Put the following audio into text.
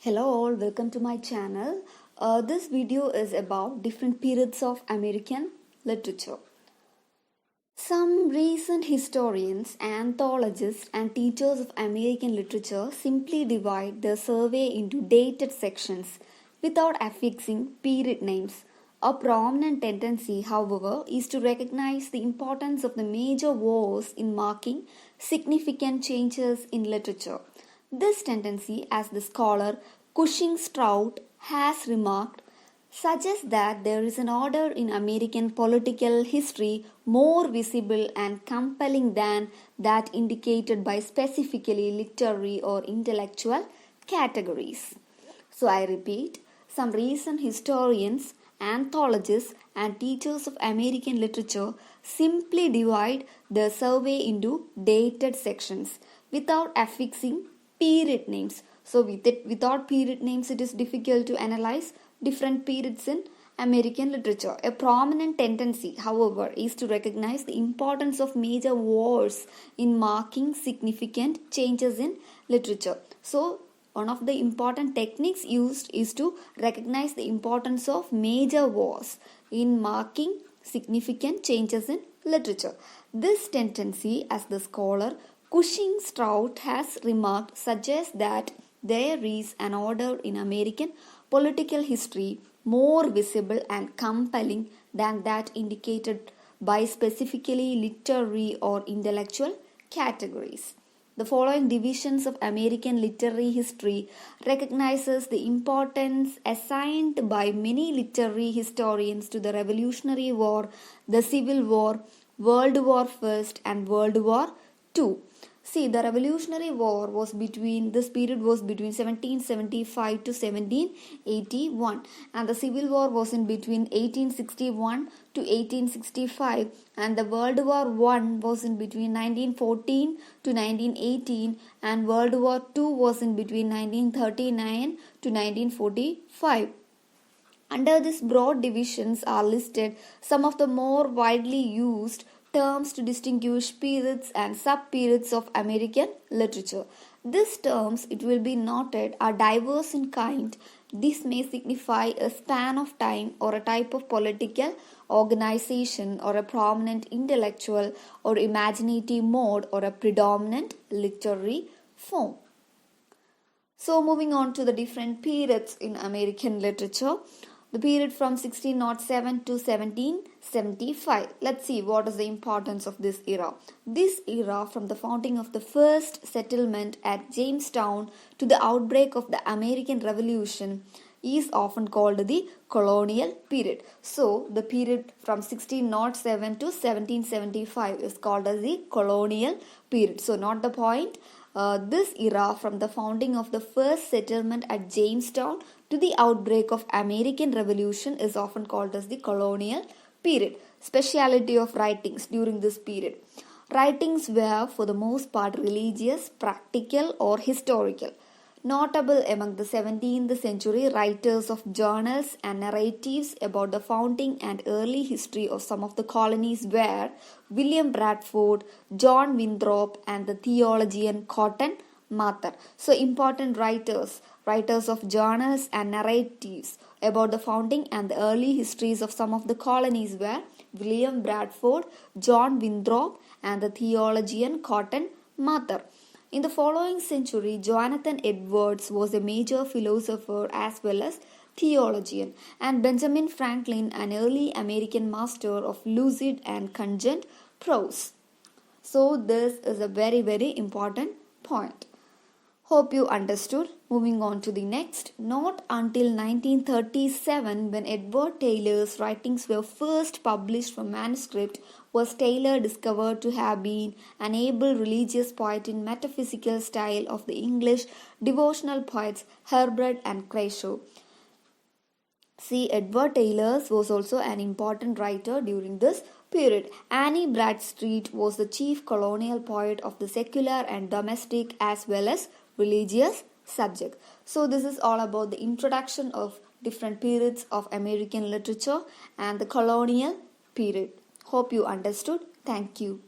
Hello all, welcome to my channel. This video is about different periods of American literature. Some recent historians, anthologists and teachers of American literature simply divide their survey into dated sections without affixing period names. A prominent tendency, however, is to recognize the importance of the major wars in marking significant changes in literature. This tendency, as the scholar Cushing Strout has remarked, suggests that there is an order in American political history more visible and compelling than that indicated by specifically literary or intellectual categories. So I repeat, some recent historians, anthologists, and teachers of American literature simply divide their survey into dated sections without affixing period names. So without period names, it is difficult to analyze different periods in American literature. A prominent tendency, however, is to recognize the importance of major wars in marking significant changes in literature. So one of the important techniques used is to recognize the importance of major wars in marking significant changes in literature. This tendency, as the scholar Cushing Strout has remarked, suggests that there is an order in American political history more visible and compelling than that indicated by specifically literary or intellectual categories. The following divisions of American literary history recognizes the importance assigned by many literary historians to the Revolutionary War, the Civil War, World War I, and World War II. See, the Revolutionary War this period was between 1775 to 1781, and the Civil War was in between 1861 to 1865, and the World War I was in between 1914 to 1918, and World War II was in between 1939 to 1945. Under these broad divisions are listed some of the more widely used terms to distinguish periods and sub-periods of American literature. These terms, it will be noted, are diverse in kind. This may signify a span of time or a type of political organization or a prominent intellectual or imaginative mode or a predominant literary form. So moving on to the different periods in American literature. The period from 1607 to 1775. Let's see what is the importance of this era. This era, from the founding of the first settlement at Jamestown to the outbreak of the American Revolution, is often called the colonial period. So, the period from 1607 to 1775 is called as the colonial period. So, not the point. This era, from the founding of the first settlement at Jamestown to the outbreak of American Revolution, is often called as the colonial period. Speciality of writings during this period. Writings were for the most part religious, practical or historical. Notable among the 17th century writers of journals and narratives about the founding and early history of some of the colonies were William Bradford, John Winthrop, and the theologian Cotton Mather. So important writers of journals and narratives about the founding and the early histories of some of the colonies were William Bradford, John Winthrop, and the theologian Cotton Mather. In the following century, Jonathan Edwards was a major philosopher as well as theologian, and Benjamin Franklin an early American master of lucid and cogent prose. So this is a very, very important point. Hope you understood. Moving on to the next. Not until 1937, when Edward Taylor's writings were first published from manuscript, was Taylor discovered to have been an able religious poet in metaphysical style of the English devotional poets Herbert and Crashaw. See, Edward Taylor was also an important writer during this period. Annie Bradstreet was the chief colonial poet of the secular and domestic as well as religious subject. So this is all about the introduction of different periods of American literature and the colonial period. Hope you understood. Thank you.